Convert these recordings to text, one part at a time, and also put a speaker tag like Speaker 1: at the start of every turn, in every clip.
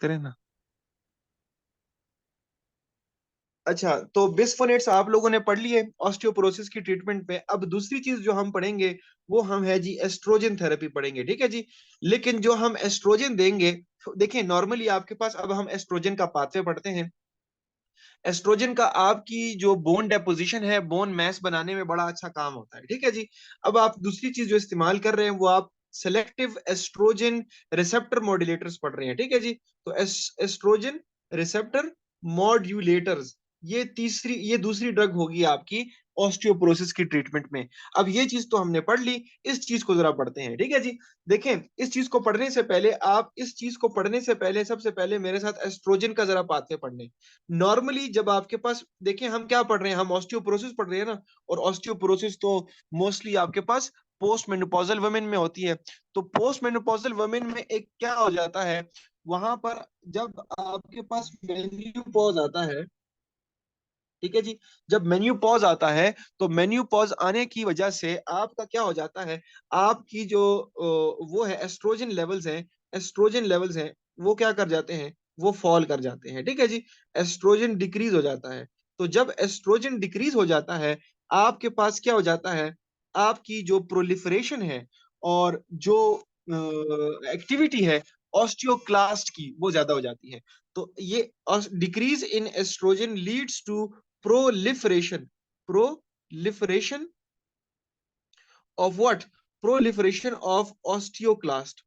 Speaker 1: करें ना।
Speaker 2: अच्छा, तो बिस्फोनेट्स आप लोगों ने पढ़ लिए ऑस्टियोपोरोसिस की ट्रीटमेंट में। अब दूसरी चीज जो हम पढ़ेंगे वो हम है जी एस्ट्रोजन थेरेपी पढ़ेंगे, ठीक है जी। लेकिन जो हम एस्ट्रोजन देंगे, देखिए नॉर्मली आपके पास, अब हम एस्ट्रोजन का पाथवे पढ़ते हैं। एस्ट्रोजन का आपकी जो बोन डेपोजिशन है, बोन मैस बनाने में बड़ा अच्छा काम होता है, ठीक है जी। अब आप दूसरी चीज जो इस्तेमाल कर रहे हैं वो आप सेलेक्टिव एस्ट्रोजन रिसेप्टर मॉड्यूलेटर्स पढ़ रहे हैं, ठीक है जी। तो एस्ट्रोजन रिसेप्टर मॉड्यूलेटर्स, ये दूसरी ड्रग होगी आपकी ऑस्टियोपोरोसिस की ट्रीटमेंट में। अब ये चीज तो हमने पढ़ ली, इस चीज को जरा पढ़ते हैं, ठीक है जी। देखें, इस चीज को पढ़ने से पहले, आप इस चीज को पढ़ने से पहले सबसे पहले मेरे साथ एस्ट्रोजन का जरा पाथवे पढ़ने। नॉर्मली जब आपके पास, देखिए हम क्या पढ़ रहे हैं, हम ऑस्टियोपोरोसिस पढ़ रहे हैं ना। और ऑस्टियोपोरोसिस तो मोस्टली आपके पास पोस्ट मेनोपॉजल वुमेन में होती है। तो पोस्ट मेनोपॉजल वुमेन में एक क्या हो जाता है, वहां पर जब आपके पास मेन्यूपॉज आता है, ठीक है जी। जब मेन्यू पॉज आता है, तो मेन्यू पॉज आने की वजह से आपका क्या हो जाता है, आपकी जो वो है एस्ट्रोजन लेवल्स हैं, एस्ट्रोजन लेवल्स हैं, वो क्या कर जाते हैं, वो फॉल कर जाते हैं, ठीक है जी। एस्ट्रोजन डिक्रीज हो जाता है। तो जब एस्ट्रोजन डिक्रीज हो जाता है, आपके पास क्या हो जाता है, आपकी जो प्रोलिफरेशन है और जो एक्टिविटी है ऑस्टियोक्लास्ट की, वो ज्यादा हो जाती है। तो ये decrease in estrogen leads to proliferation proliferation of what, proliferation of osteoclasts,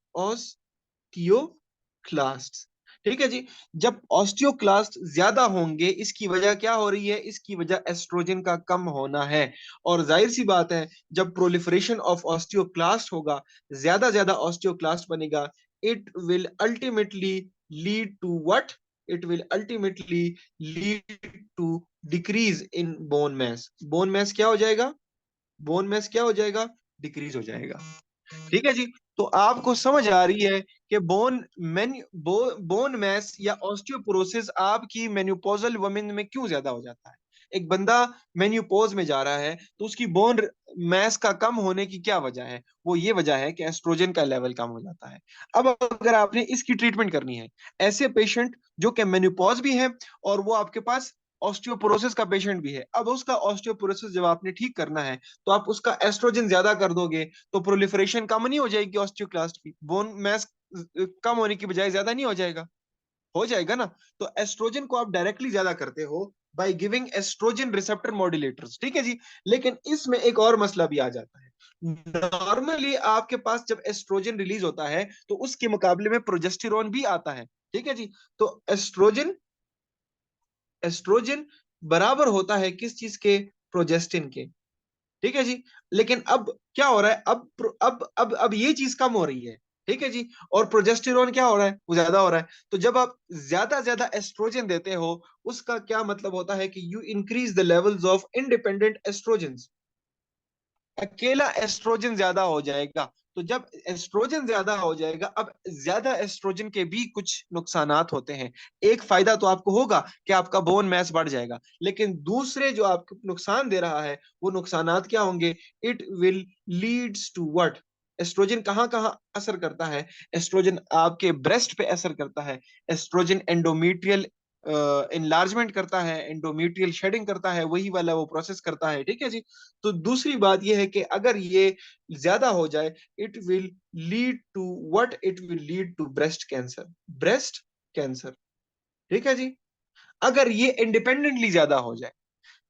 Speaker 2: ठीक है जी। जब ऑस्टियोक्लास्ट ज्यादा होंगे, इसकी वजह क्या हो रही है, इसकी वजह एस्ट्रोजन का कम होना है। और जाहिर सी बात है, जब प्रोलिफरेशन ऑफ ऑस्टियोक्लास्ट होगा, ज्यादा ज्यादा ऑस्टियोक्लास्ट बनेगा, it will ultimately lead to what, it will ultimately lead to decrease in bone mass. Bone mass क्या हो जाएगा, बोन मैस क्या हो जाएगा, डिक्रीज हो जाएगा, ठीक है जी। तो आपको समझ आ रही है कि बोन मैस या ऑस्टियोपोरोसिस आपकी मेन्यूपोजल वुमेन में क्यों ज्यादा हो जाता है। एक बंदा मेन्यूपोज में जा रहा है, तो उसकी बोन मैस का कम होने की क्या वजह है, वो ये वजह है कि एस्ट्रोजन का लेवल कम हो जाता है। अब अगर आपने इसकी ट्रीटमेंट करनी है, ऐसे पेशेंट जो कि मेन्यूपोज भी है और वो आपके पास ऑस्टियोपोरोसिस का पेशेंट भी है, अब उसका ऑस्टियोपोरोसिस जब आपने ठीक करना है, तो आप उसका एस्ट्रोजन ज्यादा कर दोगे, तो प्रोलिफरेशन कम नहीं हो जाएगी ऑस्टियोक्लास्ट की, बोन मैस कम होने की बजाय ज्यादा नहीं हो जाएगा, हो जाएगा ना। तो एस्ट्रोजन को आप डायरेक्टली ज्यादा करते हो by giving estrogen receptor modulators, ठीक है जी। लेकिन इसमें एक और मसला भी आ जाता है। नॉर्मली आपके पास जब एस्ट्रोजन रिलीज होता है, तो उसके मुकाबले में प्रोजेस्टेरोन भी आता है, ठीक है जी। तो एस्ट्रोजन एस्ट्रोजन बराबर होता है किस चीज के, प्रोजेस्टिन के, ठीक है जी। लेकिन अब क्या हो रहा है, अब ये चीज कम हो रही है, ठीक है जी। और प्रोजेस्टेरोन क्या हो रहा है, वो ज्यादा हो रहा है। तो जब आप ज्यादा ज्यादा एस्ट्रोजन देते हो, उसका क्या मतलब होता है कि you increase the levels of independent estrogen, अकेला एस्ट्रोजन ज्यादा हो जाएगा। तो जब एस्ट्रोजन ज्यादा हो जाएगा, अब ज्यादा एस्ट्रोजन के भी कुछ नुकसानात होते हैं। एक फायदा तो आपको होगा कि आपका बोन मैस बढ़ जाएगा, लेकिन दूसरे जो आपको नुकसान दे रहा है, वो नुकसानात क्या होंगे, it will leads to what, estrogen कहाँ कहाँ असर करता है, एस्ट्रोजन आपके ब्रेस्ट पे असर करता है, एस्ट्रोजन एंडोमेट्रियल enlargement करता है, एंडोमेट्रियल शेडिंग करता है, वही वाला वो प्रोसेस करता है, ठीक है जी। तो दूसरी बात यह है कि अगर ये ज्यादा हो जाए, it will lead to what, it will lead to breast cancer, breast cancer, ठीक है जी। अगर ये इंडिपेंडेंटली ज्यादा हो जाए,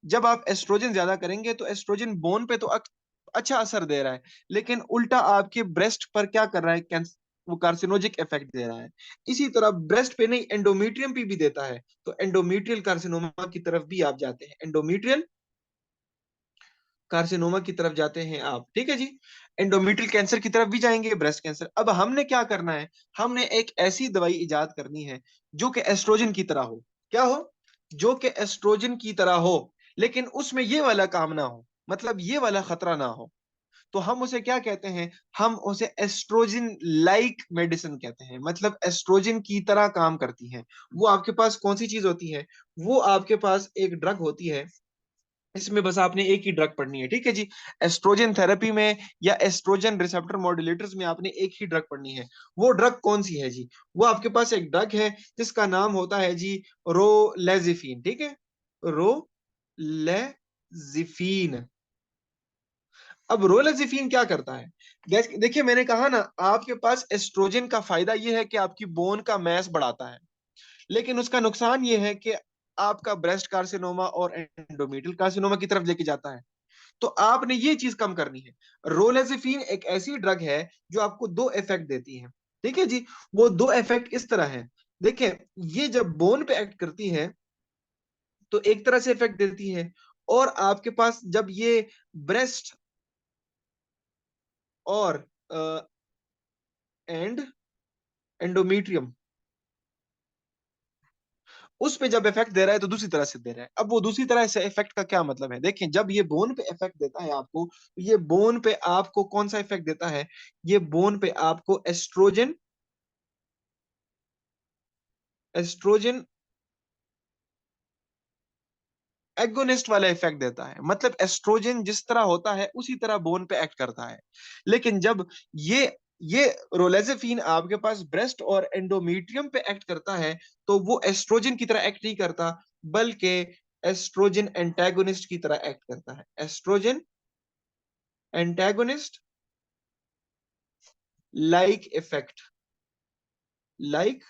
Speaker 2: जब आप एस्ट्रोजन ज्यादा करेंगे, तो एस्ट्रोजन बोन पे तो अच्छा असर दे रहा है, लेकिन उल्टा आपके ब्रेस्ट पर क्या कर रहा है, कैंसर, वो कार्सिनोजिक इफेक्ट दे रहा है। इसी तरह ब्रेस्ट पे नहीं, एंडोमेट्रियम पे भी देता है। तो एंडोमेट्रियल कार्सिनोमा की तरफ भी आप जाते हैं, एंडोमेट्रियल कार्सिनोमा की तरफ जाते हैं आप, ठीक है जी। एंडोमेट्रियल कैंसर की तरफ भी जाएंगे, ब्रेस्ट कैंसर। अब हमने क्या करना है, हमने एक ऐसी दवाई इजाद करनी है जो कि एस्ट्रोजन की तरह हो, क्या हो, जो कि एस्ट्रोजन की तरह हो, लेकिन उसमें ये वाला काम ना हो, मतलब ये वाला खतरा ना हो। तो हम उसे क्या कहते हैं, हम उसे एस्ट्रोजन लाइक मेडिसिन कहते हैं, मतलब एस्ट्रोजन की तरह काम करती हैं। वो आपके पास कौन सी चीज होती है, वो आपके पास एक ड्रग होती है, इसमें बस आपने एक ही ड्रग पढ़नी है, ठीक है जी। एस्ट्रोजन थेरेपी में या एस्ट्रोजन रिसेप्टर मॉड्यूलेटर्स में आपने एक ही ड्रग पढ़नी है। वो ड्रग कौन सी है जी? वो आपके पास एक ड्रग है जिसका नाम होता है जी रोलेजिफिन, ठीक है, रोलेजिफिन। अब रोलेजिफिन क्या करता है? देखिए मैंने कहा ना, आपके पास एस्ट्रोजन का फायदा ये है कि आपकी बोन का मैस बढ़ाता है, लेकिन उसका नुकसान ये है कि आपका ब्रेस्ट कार्सिनोमा और एंडोमेट्रियल कार्सिनोमा की तरफ लेके जाता है। तो आपने ये चीज कम करनी है। रोलेजिफिन एक ऐसी ड्रग है जो आपको दो इफेक्ट देती है, ठीक है जी। वो दो इफेक्ट इस तरह है, देखिए, ये जब बोन पे एक्ट करती है तो एक तरह से इफेक्ट देती है, और आपके पास जब ये ब्रेस्ट और एंड एंडोमीट्रियम उस पे जब इफेक्ट दे रहा है तो दूसरी तरह से दे रहा है। अब वो दूसरी तरह से इफेक्ट का क्या मतलब है? देखें, जब ये बोन पे इफेक्ट देता है आपको, तो ये बोन पे आपको कौन सा इफेक्ट देता है? ये बोन पे आपको एस्ट्रोजन एस्ट्रोजन एगोनिस्ट वाला इफेक्ट देता है। मतलब एस्ट्रोजन जिस तरह होता है उसी तरह बोन पे एक्ट करता है। लेकिन जब ये ये रोलेजेफिन आपके पास ब्रेस्ट और एंडोमीट्रियम पे एक्ट करता है, तो वो एस्ट्रोजन की तरह एक्ट नहीं करता, बल्कि एस्ट्रोजन एंटागोनिस्ट की तरह एक्ट करता है। Estrogen antagonist like effect, like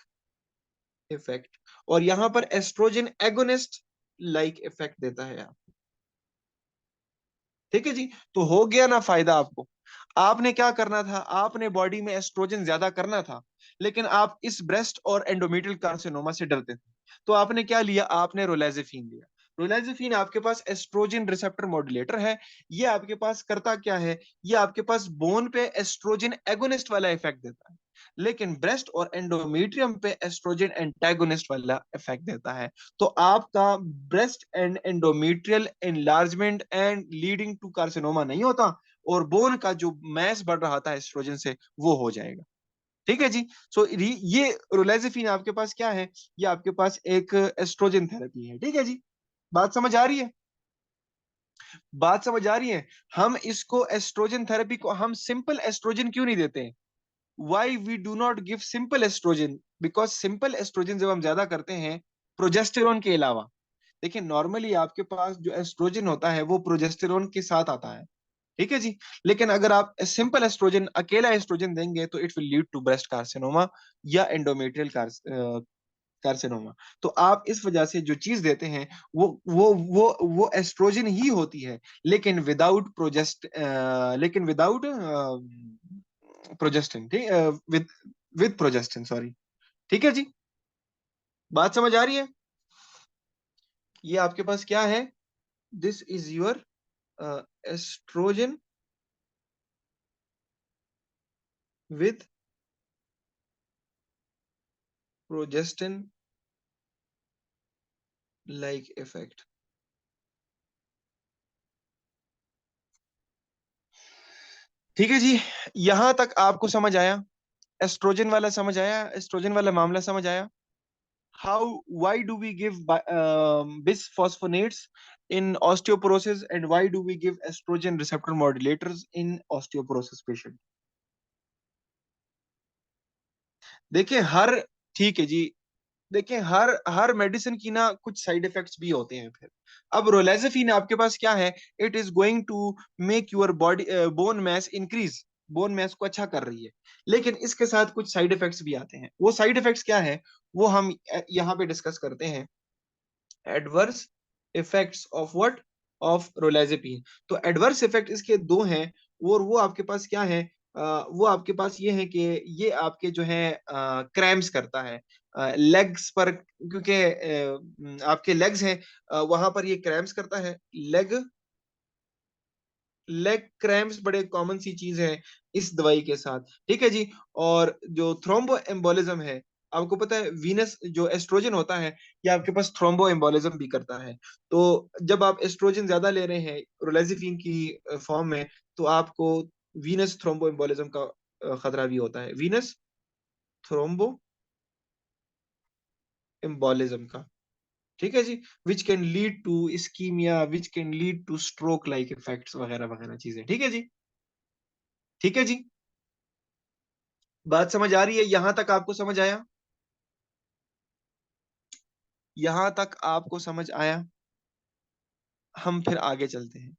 Speaker 2: effect. और यहां पर एस्ट्रोजन एगोनिस्ट लाइक इफेक्ट देता है। ठीक है जी। तो हो गया ना फायदा आपको? आपने क्या करना था? आपने बॉडी में एस्ट्रोजन ज्यादा करना था, लेकिन आप इस ब्रेस्ट और एंडोमेट्रियल कार्सिनोमा से डरते थे। तो आपने क्या लिया? आपने रोलाजिफिन लिया। रोलाजिफिन आपके पास एस्ट्रोजन रिसेप्टर मॉड्यूलेटर है। ये आपके पास करता क्या है? ये आपके पास बोन पे एस्ट्रोजन एगोनिस्ट वाला इफेक्ट देता है, लेकिन ब्रेस्ट और एंडोमेट्रियम पे एस्ट्रोजन एंटागोनिस्ट वाला इफेक्ट देता है। तो आपका breast and endometrial enlargement and leading to carcinoma नहीं होता, और बोन का जो मैस बढ़ रहा था एस्ट्रोजन से, वो हो जाएगा। ठीक है जी। सो ये रोलाजिफिन आपके पास क्या है? ये आपके पास एक एस्ट्रोजन थेरेपी है। ठीक है जी। बात समझ आ रही है? बात समझ आ रही है? हम इसको एस्ट्रोजन थेरेपी को हम सिंपल एस्ट्रोजन क्यों नहीं देते? Why we do not give simple estrogen? Because simple estrogen जब हम ज्यादा करते हैं प्रोजेस्टेरोन के अलावा, देखिए नॉर्मली आपके पास जो एस्ट्रोजन होता है वो प्रोजेस्टेरोन के साथ आता है, ठीक है जी। लेकिन अगर आप सिंपल एस्ट्रोजन, अकेला एस्ट्रोजन देंगे तो it will lead to breast carcinoma या एंडोमेट्रियल कार्सिनोमा। तो आप इस वजह से जो चीज देते हैं वो एस्ट्रोजन ही होती है, लेकिन विदाउट लेकिन विदाउट प्रोजेस्टिन, ठीक, विद विद प्रोजेस्टिन, सॉरी। ठीक है जी। बात समझ आ रही है? ये आपके पास क्या है? This is your estrogen with progestin like effect. ठीक है जी। यहां तक आपको समझ आया? एस्ट्रोजन वाला समझ आया? एस्ट्रोजन वाला मामला समझ आया? How, why do we give bisphosphonates in osteoporosis, and why do we give estrogen receptor modulators in osteoporosis patient? देखिए हर ठीक है जी। देखिए हर हर मेडिसिन की ना कुछ साइड इफेक्ट्स भी होते हैं फिर। अब रोलेजिफिन आपके पास क्या है? It is going to make your body bone mass increase, bone mass को अच्छा कर रही है, लेकिन इसके साथ कुछ साइड इफेक्ट्स भी आते हैं। वो साइड इफेक्ट्स क्या है? वो हम यहाँ पे डिस्कस करते हैं। Adverse effects of what? Of raloxifene. तो एडवर्स इफेक्ट इसके दो हैं, और वो आपके पास क्या है? वो आपके पास ये है कि ये आपके जो है क्रैम्स करता है लेग्स पर, क्योंकि आपके लेग्स हैं, वहां पर ये क्रैम्स करता है। लेग लेग क्रैम्प्स बड़े कॉमन सी चीज है इस दवाई के साथ, ठीक है जी। और जो थ्रोम्बो एम्बोलिज्म है, आपको पता है वीनस जो एस्ट्रोजन होता है, ये आपके पास थ्रोम्बो एम्बोलिज्म भी करता है। तो जब आप एस्ट्रोजन ज्यादा ले रहे हैं रोलाजिफिन की फॉर्म में, तो आपको वीनस थ्रोम्बो एम्बोलिज्म का खतरा भी होता है, वीनस थ्रोम्बो एम्बोलिज्म का। ठीक है जी, which can lead to ischemia, which can lead to stroke like effects वगैरह वगैरह चीजें। ठीक है जी, ठीक है जी, बात समझ आ रही है? यहां तक आपको समझ आया? यहां तक आपको समझ आया? हम फिर आगे चलते हैं।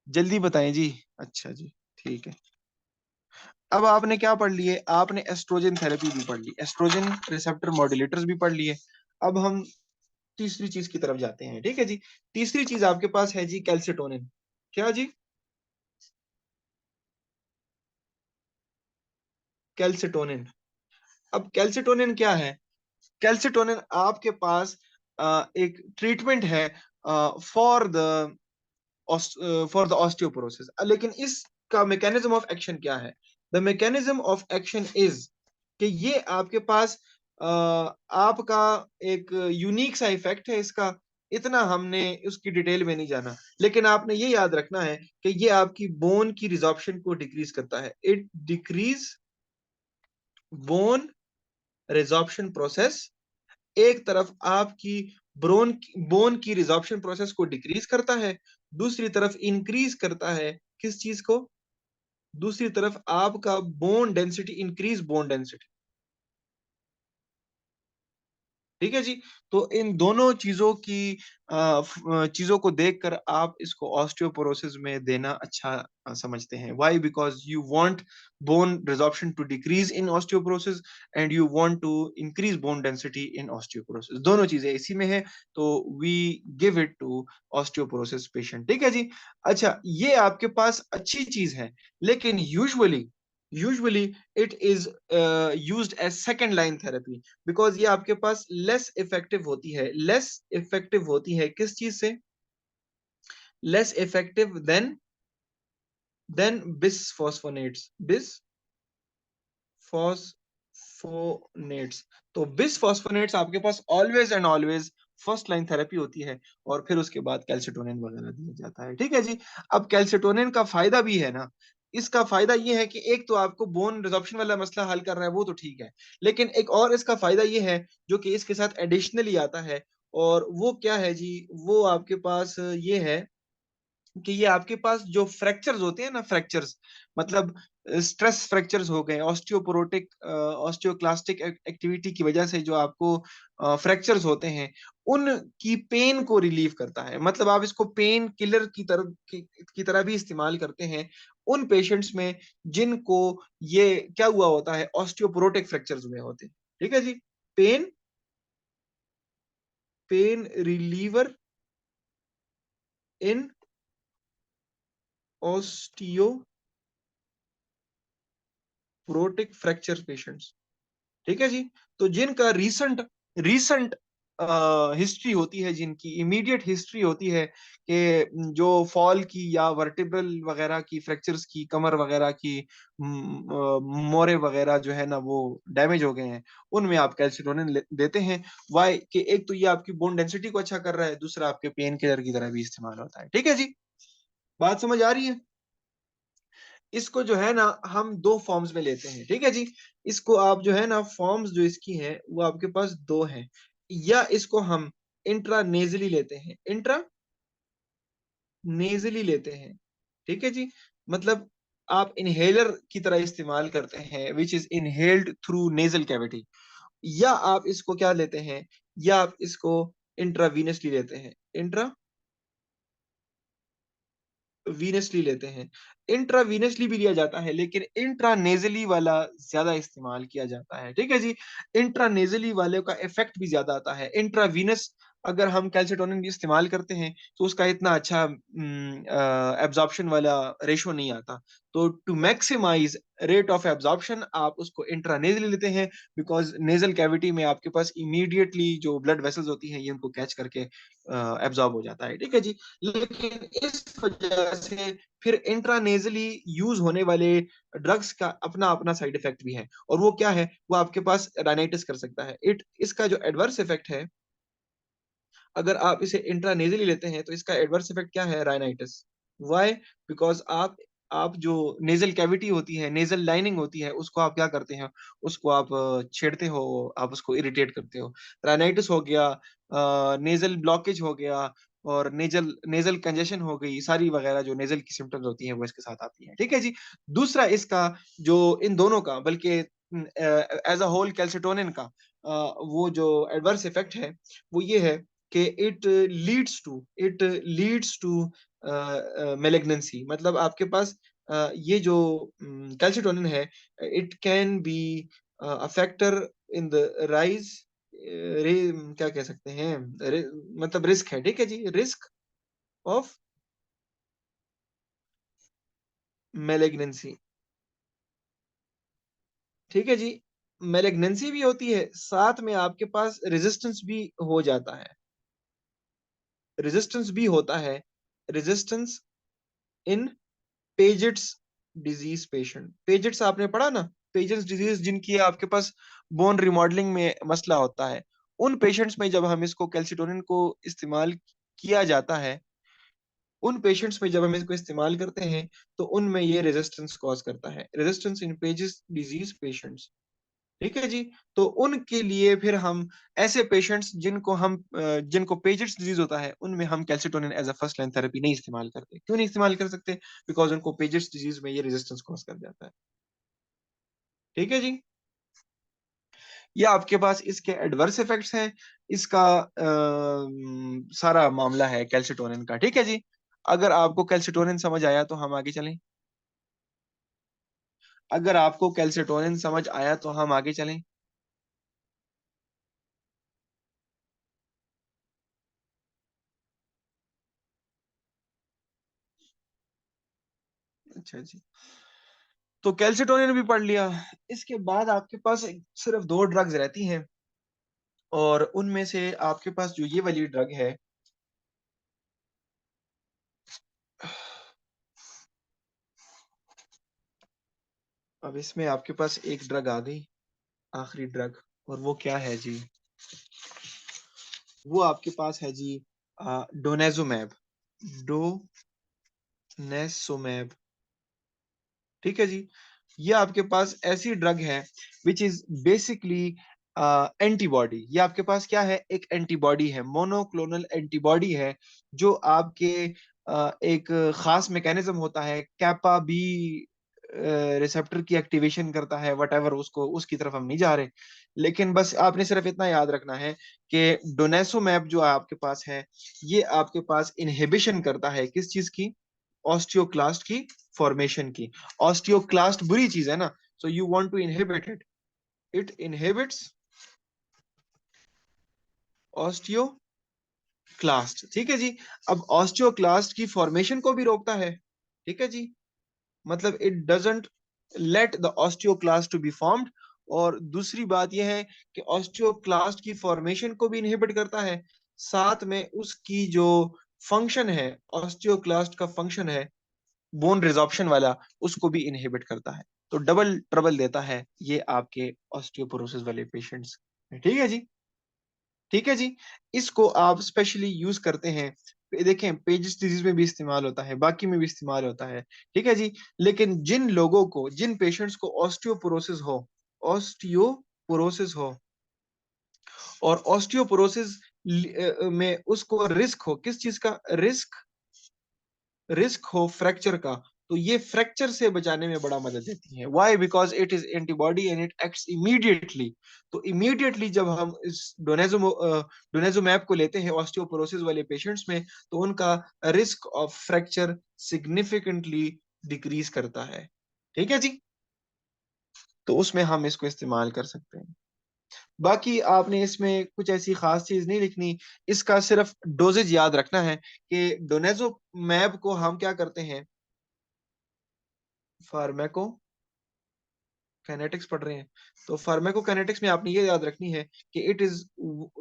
Speaker 2: जल्दी बताएं जी। अच्छा जी, ठीक है। अब आपने क्या पढ़ लिए? आपने एस्ट्रोजन थेरेपी भी पढ़ ली, एस्ट्रोजन रिसेप्टर मॉड्यूलेटर्स भी पढ़ लिए। अब हम तीसरी चीज की तरफ जाते हैं। ठीक है जी, तीसरी चीज आपके पास है जी कैल्सिटोनिन। क्या जी? कैल्सिटोनिन। अब कैल्सिटोनिन क्या है? कैल्सिटोनिन आपके पास एक ट्रीटमेंट है फॉर द ऑस्टियोपोरोसिस। लेकिन इसका मैकेनिज्म ऑफ एक्शन क्या है? The mechanism of action is कि ये आपके पास आपका एक यूनिक सा इफेक्ट है इसका। इतना हमने उसकी डिटेल में नहीं जाना, लेकिन आपने ये याद रखना है कि ये आपकी बोन की रिजॉर्प्शन को डिक्रीज करता है। It decrease bone resorption process. एक तरफ आपकी ब्रोन बोन की रिजॉर्प्शन प्रोसेस को डिक्रीज करता है, दूसरी तरफ इंक्रीज करता है किस चीज को? दूसरी तरफ आपका bone density, increase bone density. ठीक है जी। तो इन दोनों चीजों की चीजों को देखकर आप इसको ऑस्टियोपोरोसिस में देना अच्छा समझते हैं। Why? Because you want bone resorption to decrease in osteoporosis and you want to increase bone density in osteoporosis. दोनों चीजें इसी में है, तो we give it to osteoporosis patient. ठीक है जी। अच्छा, ये आपके पास अच्छी चीज है, लेकिन usually it is used as second line therapy, because ये आपके पास लेस इफेक्टिव होती है। लेस इफेक्टिव होती है किस चीज से? Less effective than bisphosphonates. Bisphosphonates. तो बिसफॉस्फोनेट्स आपके पास always and always first line therapy होती है, और फिर उसके बाद कैल्सिटोनिन वगैरह दिया जाता है। ठीक है जी। अब कैल्सिटोनिन का फायदा भी है ना। इसका फायदा ये है कि एक तो आपको बोन रिजॉर्प्शन वाला मसला हल कर रहा है, वो तो ठीक है, लेकिन एक और इसका फायदा ये है जो कि इसके साथ एडिशनली आता है, और वो क्या है जी? वो आपके पास ये है कि ये आपके पास जो फ्रैक्चर्स होते हैं ना, फ्रैक्चर्स मतलब स्ट्रेस फ्रैक्चर्स हो गए, ऑस्टियोपोरोटिक ऑस्टियोक्लास्टिक एक्टिविटी की वजह से जो आपको फ्रैक्चर्स होते हैं, उनकी पेन को रिलीव करता है। मतलब आप इसको पेन किलर की तरह भी इस्तेमाल करते हैं उन पेशेंट्स में जिनको ये क्या हुआ होता है, ऑस्टियोपोरोटिक फ्रैक्चर्स हुए होते हैं। ठीक है जी। पेन पेन रिलीवर इन ऑस्टियोपोरोटिक फ्रैक्चर पेशेंट्स। ठीक है जी। तो जिनका रीसेंट रीसेंट हिस्ट्री होती है, जिनकी इमीडिएट हिस्ट्री होती है कि जो फॉल की या वर्टिब्रल वगैरह की फ्रैक्चर्स की, कमर वगैरह की मोरे वगैरह जो है ना वो डैमेज हो गए हैं, उनमें आप कैल्सिटोनिन देते हैं। वाई? कि एक तो ये आपकी बोन डेंसिटी को अच्छा कर रहा है, दूसरा आपके पेन किलर की तरह भी इस्तेमाल होता है। ठीक है जी, बात समझ आ रही है? इसको जो है ना हम दो फॉर्म्स में लेते हैं। ठीक है जी। इसको आप जो है ना फॉर्म्स जो इसकी हैं वो आपके पास दो हैं, या इसको हम इंट्रानेजली लेते हैं, इंट्रानेजली लेते हैं। ठीक है जी। मतलब आप इनहेलर की तरह इस्तेमाल करते हैं, which is inhaled through nasal cavity, या आप इसको क्या लेते हैं, या आप इसको इंट्रावीनसली लेते हैं, वीनसली लेते हैं। इंट्रावीनसली भी लिया जाता है, लेकिन इंट्रानेजली वाला ज्यादा इस्तेमाल किया जाता है। ठीक है जी। इंट्रानेजली वाले का इफेक्ट भी ज्यादा आता है। इंट्रावीनस अगर हम कैल्सिटोनिन भी इस्तेमाल करते हैं तो उसका इतना अच्छा एब्जॉर्प्शन वाला रेशो नहीं आता। तो to maximize rate of absorption आप उसको इंट्रानेजली लेते हैं, बिकॉज नेजल कैविटी में आपके पास इमीडिएटली जो ब्लड वेसल्स होती हैं ये उनको कैच करके एब्जॉर्ब हो जाता है। ठीक है जी। लेकिन इस वजह से फिर इंट्रानेजली यूज होने वाले ड्रग्स का अपना अपना साइड इफेक्ट भी है, और वो क्या है? वो आपके पास राइनाइटिस कर सकता है। इसका जो एडवर्स इफेक्ट है, अगर आप इसे इंट्रानेजली लेते हैं तो इसका एडवर्स इफेक्ट क्या है? राइनाइटिस। वाई? बिकॉज आप आप जो नेजल कैविटी होती है, नेजल लाइनिंग होती है, उसको आप क्या करते हैं, उसको आप छेड़ते हो, आप उसको इरिटेट करते हो। राइनाइटिस हो गया, नेजल ब्लॉकेज हो गया, और नेजल नेजल कंजेशन हो गई, सारी वगैरह जो नेजल की सिम्टम्स होती हैं वो इसके साथ आती हैं। ठीक है जी। दूसरा इसका जो इन दोनों का, बल्कि एज अ होल कैल्सिटोनिन का वो जो एडवर्स इफेक्ट है वो ये है कि इट लीड्स टू मेलिग्नेंसी। मतलब आपके पास ये जो कैल्सिटोनिन है, it can be a factor in the rise, रे क्या कह सकते हैं, मतलब रिस्क है, ठीक है जी, रिस्क ऑफ मेलिग्नेंसी। ठीक है जी। मेलिग्नेंसी भी होती है, साथ में आपके पास रेजिस्टेंस भी हो जाता है, रेजिस्टेंस भी होता है, resistance in Piaget's disease patient. Piaget's आपने पढ़ा ना, पेजेट्स डिजीज जिनकी आपके पास बोन रिमॉडलिंग में मसला होता है, उन पेशेंट्स में जब हम इसको कैल्सिटोनिन को इस्तेमाल किया जाता है, उन पेशेंट्स में जब हम इसको इस्तेमाल करते हैं तो उनमें ये रेजिस्टेंस कॉज करता है, resistance in pages disease patients. ठीक है जी। तो उनके लिए फिर हम ऐसे पेशेंट्स जिनको पेजेट्स डिजीज होता है, उनमें हम calcitonin as a first line therapy नहीं इस्तेमाल करते। क्यों नहीं इस्तेमाल कर सकते? बिकॉज उनको पेजेट्स डिजीज में ये रेजिस्टेंस कॉज कर जाता है। ठीक है जी। ये आपके पास इसके एडवर्स इफेक्ट्स हैं, इसका सारा मामला है कैल्सिटोनिन का। ठीक है जी। अगर आपको कैल्सिटोनिन समझ आया तो हम आगे चलें। अगर आपको कैल्सिटोनिन समझ आया तो हम आगे चलें। अच्छा जी। तो कैल्सिटोनिन भी पढ़ लिया। इसके बाद आपके पास सिर्फ दो ड्रग्स रहती हैं, और उनमें से आपके पास जो ये वाली ड्रग है, अब इसमें आपके पास एक ड्रग आ गई, आखिरी ड्रग, और वो क्या है जी? वो आपके पास है जी डोनेजुमैब। डोनेसुमैब। ठीक है जी। ये आपके पास ऐसी ड्रग है विच इज बेसिकली एंटीबॉडी। ये आपके पास क्या है? एक एंटीबॉडी है, मोनोक्लोनल एंटीबॉडी है, जो आपके एक खास मैकेनिज्म होता है, कैपा बी रिसेप्टर की एक्टिवेशन करता है, वट एवर, उसको उसकी तरफ हम नहीं जा रहे। लेकिन बस आपने सिर्फ इतना याद रखना है कि डोनेसोमैब जो आपके पास है, ये आपके पास इनहिबिशन करता है किस चीज की? ऑस्टियोक्लास्ट की फॉर्मेशन की। ऑस्टियोक्लास्ट बुरी चीज है ना, so you want to inhibit it. It inhibits osteoclast. ठीक है जी। अब ऑस्टियोक्लास्ट की फॉर्मेशन को भी रोकता है। ठीक है जी। मतलब it doesn't let the osteoclast to be formed. और दूसरी बात यह है कि ऑस्टियोक्लास्ट की फॉर्मेशन को भी इनहिबिट करता है, साथ में उसकी जो फंक्शन है, ऑस्टियोक्लास्ट का फंक्शन है बोन रिजॉर्प्शन वाला, उसको भी इनहिबिट करता है। तो डबल ट्रबल देता है ये आपके ऑस्टियोपोरोसिस वाले पेशेंट्स। ठीक है जी। ठीक है जी। इसको आप स्पेशली यूज करते हैं, देखें पेजिस डिजीज में भी इस्तेमाल होता है, बाकी में भी इस्तेमाल होता है। ठीक है जी। लेकिन जिन लोगों को, जिन पेशेंट्स को ऑस्टियोपोरोसिस हो, और ऑस्टियोपोरोसिस में उसको रिस्क हो, किस चीज का रिस्क हो? फ्रैक्चर का। तो ये फ्रैक्चर से बचाने में बड़ा मदद देती है। Why? Because it is antibody and it acts immediately. तो इमीडिएटली जब हम इस डोनेजुमैब को लेते हैं ऑस्टियोपोरोसिस वाले पेशेंट्स में, तो उनका risk of fracture significantly decrease करता है। ठीक है जी। तो उसमें हम इसको इस्तेमाल कर सकते हैं। बाकी आपने इसमें कुछ ऐसी खास चीज नहीं लिखनी, इसका सिर्फ डोजेज याद रखना है कि डोनेजोमैब को हम क्या करते हैं, फार्मेको कैनेटिक्स पढ़ रहे हैं, तो फार्मेकोकाइनेटिक्स में आपने ये याद रखनी है कि it is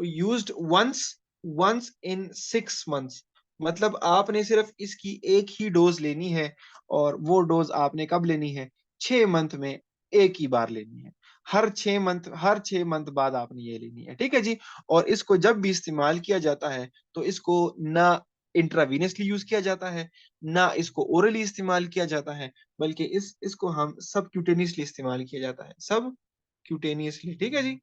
Speaker 2: used once once in 6 months. मतलब आपने सिर्फ इसकी एक ही डोज लेनी है, और वो डोज आपने कब लेनी है? 6 मंथ में एक ही बार लेनी है। हर 6 मंथ बाद आपने ये लेनी है। ठीक है जी। और इसको जब भी इस्तेमाल किया जाता है तो इसको ना इंट्रावीनसली यूज किया जाता है, ना इसको ओरली इस्तेमाल किया जाता है, बल्कि इसको हम सब क्यूटेनियसली इस्तेमाल किया जाता है, सब क्यूटेनियसली। ठीक है जी,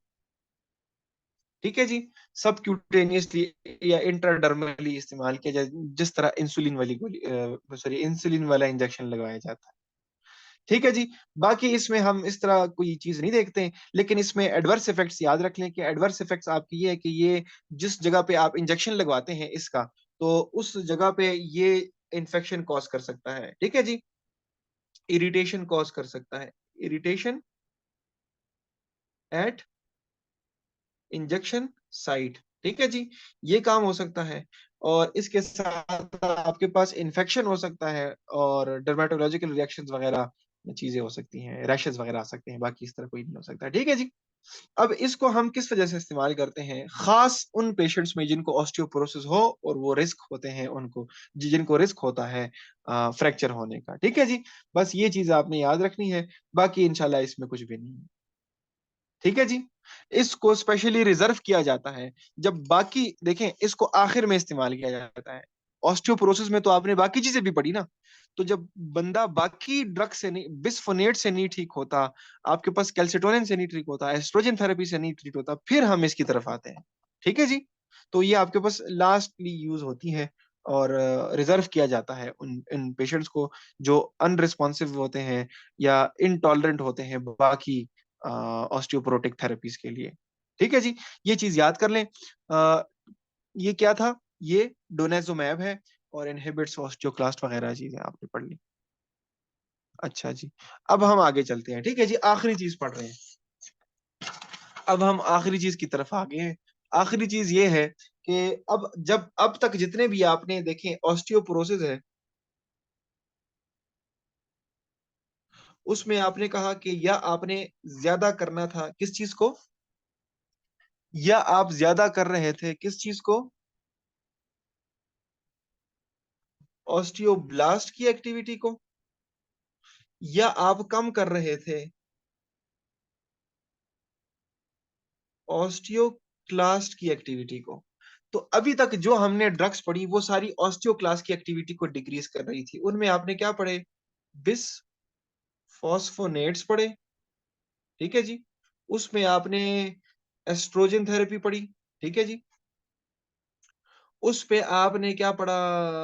Speaker 2: ठीक है जी, सब क्यूटेनियसली या इंट्राडर्मली इस्तेमाल किया जाए, जिस तरह इंसुलिन वाली गोली, सॉरी, इंसुलिन वाला इंजेक्शन लगाया जाता है। ठीक है जी। बाकी इसमें हम इस तरह कोई चीज नहीं देखते हैं, लेकिन इसमें एडवर्स इफेक्ट्स याद रख लें कि एडवर्स इफेक्ट्स आपकी ये है कि ये जिस जगह पे आप इंजेक्शन लगवाते हैं इसका, तो उस जगह पे ये इन्फेक्शन कॉज कर सकता है। ठीक है जी, इरिटेशन कॉज कर सकता है, इरिटेशन एट इंजेक्शन साइट। ठीक है जी, ये काम हो सकता है। और इसके साथ आपके पास इन्फेक्शन हो सकता है, और डर्मेटोलॉजिकल रिएक्शंस वगैरह चीजें हो सकती हैं, रैशेस वगैरह आ सकते हैं, बाकी इस तरह कोई नहीं हो सकता। ठीक है जी। अब इसको हम किस वजह से इस्तेमाल करते हैं, खास उन पेशेंट्स में जिनको ऑस्टियोपोरोसिस हो और वो रिस्क होते हैं, उनको जिनको रिस्क होता है फ्रैक्चर होने का। ठीक है जी, बस ये चीज आपने याद रखनी है, बाकी इंशाल्लाह इसमें कुछ भी नहीं है। ठीक है जी, इसको स्पेशली रिजर्व किया जाता है जब बाकी, देखें, इसको आखिर में इस्तेमाल किया जाता है। ऑस्टियोपोरोसिस में तो आपने बाकी चीजें भी पढ़ी ना, तो जब बंदा बाकी ड्रग से नहीं, बिस्फोनेट से नहीं ठीक होता, आपके पास कैल्सिटोनिन से नहीं ठीक होता, एस्ट्रोजन थेरेपी से नहीं ठीक होता, फिर हम इसकी तरफ आते हैं। ठीक है जी, तो ये आपके पास लास्टली यूज होती है, और रिजर्व किया जाता है उन इन पेशेंट्स को जो अनरिस्पॉन्सिव होते हैं या इनटॉलरेंट होते हैं बाकी ऑस्टियोपोरोटिक थेरेपीज के लिए। ठीक है जी, ये चीज याद कर लें। ये क्या था, ये डोनेजुमैब है, और इनहिबिट्स ऑस्टियोक्लास्ट वगैरह चीजें आपने पढ़ ली। अच्छा जी, अब हम आगे चलते हैं। ठीक है जी, आखिरी चीज पढ़ रहे हैं, अब हम आखिरी चीज की तरफ आ गए हैं। आखिरी चीज ये है कि अब तक जितने भी आपने देखे ऑस्टियोपोरोसिस है, उसमें आपने कहा कि या आपने ज्यादा करना था किस चीज को, या आप ज्यादा कर रहे थे किस चीज को, ऑस्टियोब्लास्ट की एक्टिविटी को, या आप कम कर रहे थे ऑस्टियोक्लास्ट की एक्टिविटी को। तो अभी तक जो हमने ड्रग्स पढ़ी वो सारी ऑस्टियोक्लास्ट की एक्टिविटी को डिक्रीज कर रही थी। उनमें आपने क्या पढ़े, बिस फॉस्फोनेट्स पढ़े। ठीक है जी, उसमें आपने एस्ट्रोजन थेरेपी पढ़ी। ठीक है जी, उस पे आपने क्या पढ़ा,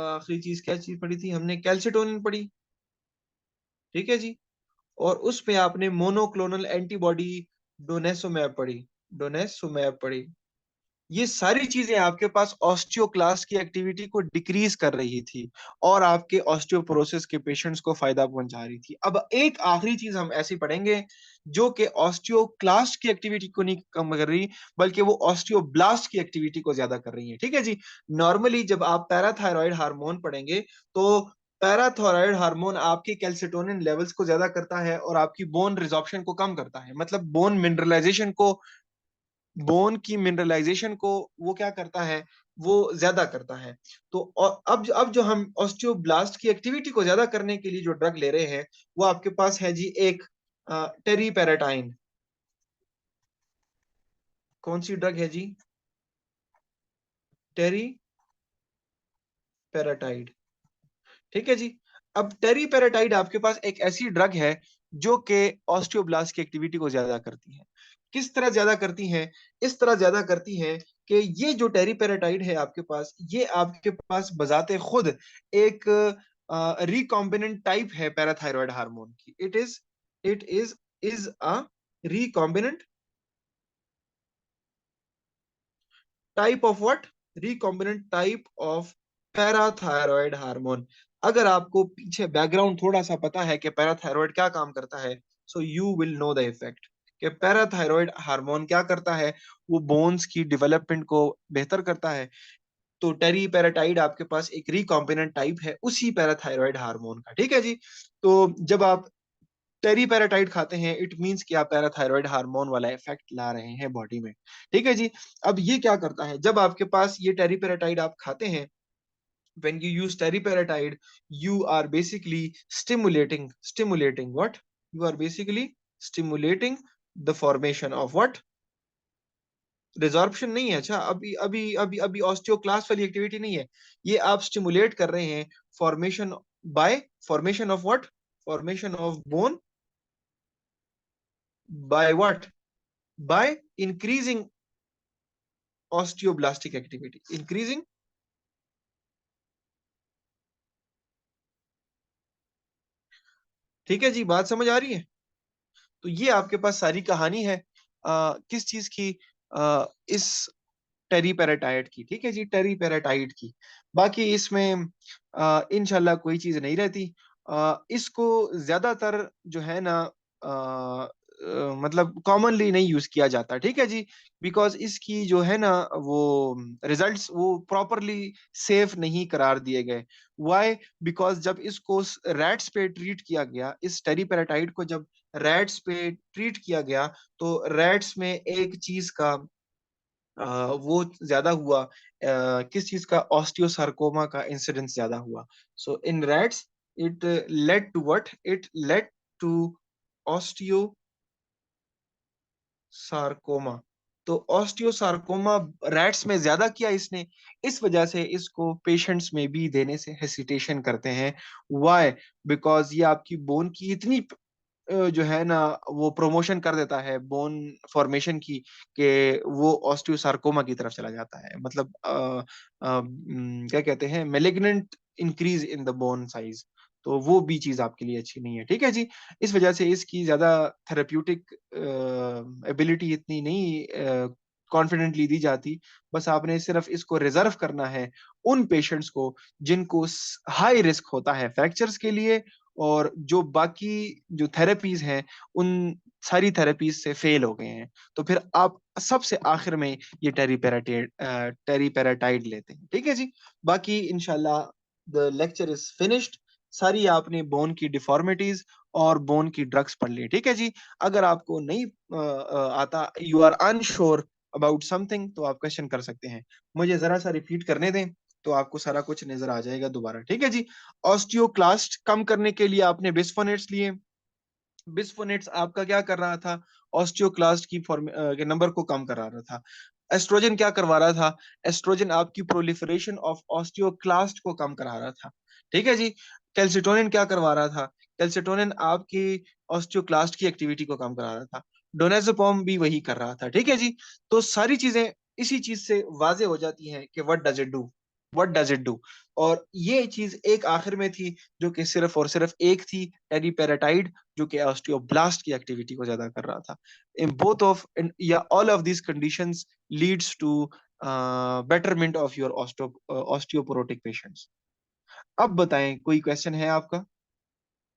Speaker 2: आखिरी चीज क्या चीज पढ़ी थी हमने, कैल्सिटोनिन पढ़ी। ठीक है जी, और उस पे आपने मोनोक्लोनल एंटीबॉडी डोनेसोमैब पढ़ी, डोनेसोमैब पढ़ी। ये सारी चीजें आपके पास ऑस्टियोक्लास्ट की एक्टिविटी को डिक्रीज कर रही थी, और आपके ऑस्टियोपोरोसिस के पेशेंट्स को फायदा पहुंचा रही थी। अब एक आखिरी चीज हम ऐसी पढ़ेंगे जो कि ऑस्टियोक्लास्ट की एक्टिविटी को नहीं कम कर रही, बल्कि वो ऑस्टियोब्लास्ट की एक्टिविटी को ज्यादा कर रही है। ठीक है जी, नॉर्मली जब आप पैराथायरॉयड हार्मोन पढ़ेंगे, तो पैराथायरॉयड हार्मोन आपकी कैल्सिटोनिन लेवल्स को ज्यादा करता है और आपकी बोन रिजॉर्प्शन को कम करता है, मतलब बोन की मिनरलाइजेशन को वो क्या करता है, वो ज्यादा करता है। तो और अब जो हम ऑस्टियोब्लास्ट की एक्टिविटी को ज्यादा करने के लिए जो ड्रग ले रहे हैं, वो आपके पास है जी एक टेरीपेराटाइन। कौन सी ड्रग है जी, टेरीपेराटाइड। ठीक है जी, अब टेरीपेराटाइड आपके पास एक ऐसी ड्रग है जो कि ऑस्टियोब्लास्ट की एक्टिविटी को ज्यादा करती है। किस तरह ज्यादा करती है, इस तरह ज्यादा करती है कि ये जो टेरीपेराटाइड है आपके पास, ये आपके पास बजाते खुद एक रिकॉम्बिनेंट टाइप है पैराथायरॉयड हार्मोन की। It is a recombinant type of what, recombinant type of parathyroid hormone. अगर आपको पीछे बैकग्राउंड थोड़ा सा पता है कि पैराथायरॉयड क्या काम करता है, so you will know the effect कि पैराथायरॉयड हार्मोन क्या करता है, वो बोन्स की डेवलपमेंट को बेहतर करता है। तो टेरीपेराटाइड आपके पास एक रिकॉम्बिनेंट टाइप है उसी पैराथायरॉयड हार्मोन का। ठीक है जी, तो जब आप टेरीपेराटाइड खाते हैं, इट मींस कि आप पैराथायरॉयड हार्मोन वाला इफेक्ट ला रहे हैं बॉडी में। ठीक है जी, अब ये क्या करता है, जब आपके पास ये टेरीपेराटाइड आप खाते हैं, when you use teriparatide, you are basically stimulating what, you are basically stimulating the formation of what, resorption नहीं है। अच्छा, अभी अभी अभी अभी ऑस्टियोक्लास्ट वाली एक्टिविटी नहीं है। ये आप स्टिमुलेट कर रहे हैं formation by formation of what, formation of borne by what, by increasing osteoblastic activity, increasing. ठीक है जी, बात समझ आ रही है? तो ये आपके पास सारी कहानी है किस चीज की, इस टेरी पैराटाइड की। ठीक है जी, टेरी पैराटाइड की। बाकी इसमें इंशाल्लाह कोई चीज नहीं रहती। इसको ज्यादातर जो है ना मतलब कॉमनली नहीं यूज किया जाता। ठीक है जी, बिकॉज इसकी जो है ना वो रिजल्ट्स वो प्रॉपरली सेफ नहीं करार दिए गए। वाई? बिकॉज जब इसको रैट्स पे ट्रीट किया गया, इस टेरीपेराटाइड को जब रैट्स पे ट्रीट किया गया, तो रैट्स में एक चीज का वो ज्यादा हुआ, किस चीज का, ऑस्टियोसार्कोमा का इंसिडेंस ज्यादा हुआ। So in rats it led to what, it led to osteosarcoma. तो ऑस्टियोसार्कोमा रैट्स में ज्यादा किया इसने, इस वजह से इसको पेशेंट्स में भी देने से हेसिटेशन करते हैं। व्हाई? बिकॉज ये आपकी बोन की इतनी जो है ना वो प्रमोशन कर देता है बोन फॉर्मेशन की, कि वो ऑस्टियोसार्कोमा की तरफ चला जाता है। मतलब क्या कहते हैं, malignant increase in the bone size. तो वो भी चीज आपके लिए अच्छी नहीं है। ठीक है जी, इस वजह से इसकी ज्यादा थेरेप्यूटिक एबिलिटी इतनी नहीं कॉन्फिडेंटली दी जाती। बस आपने सिर्फ इसको रिजर्व करना है उन पेशेंट्स को जिनको हाई रिस्क होता है फ्रैक्चर्स के लिए, और जो बाकी जो थेरेपीज हैं उन सारी थेरेपीज से फेल हो गए हैं। तो फिर आप सबसे आखिर में ये टेरीपेराटाइड लेते हैं। ठीक है जी, बाकी इंशाल्लाह द लेक्चर इज फिनिश्ड। सारी आपने बोन की डिफॉर्मिटीज और बोन की ड्रग्स पढ़ ली। ठीक है जी, अगर आपको नहीं आता, you are unsure about something, तो आप क्वेश्चन कर सकते हैं। मुझे जरा सा रिपीट करने दें, तो आपको सारा कुछ नजर आ जाएगा दोबारा। ठीक है जी, ऑस्टियोक्लास्ट कम करने के लिए आपने बिस्फोनेट्स लिए। बिस्फोनेट्स आपका क्या कर रहा था, ऑस्टियोक्लास्ट की फॉर्म के नंबर को कम करा रहा था। एस्ट्रोजन क्या करवा रहा था, एस्ट्रोजन आपकी प्रोलिफरेशन ऑफ ऑस्टियोक्लास्ट को कम करा रहा था। ठीक है जी, कैल्सिटोनिन क्या करवा रहा था, कैल्सिटोनिन आपकी ऑस्टियोक्लास्ट की एक्टिविटी को कम करा रहा था। डोनाज़ेपाम भी वही कर रहा था। ठीक है जी, तो सारी चीजें इसी चीज से वाजे हो जाती हैं कि what does it do, what does it do. और ये चीज एक आखिर में थी जो कि सिर्फ और सिर्फ एक थी, टेरीपेराटाइड, जो कि ऑस्टियोब्लास्ट की एक्टिविटी को ज्यादा कर रहा था। इन बोथ ऑफ या all of these conditions leads to betterment of your osteoporotic patients. अब बताएं, कोई क्वेश्चन है आपका?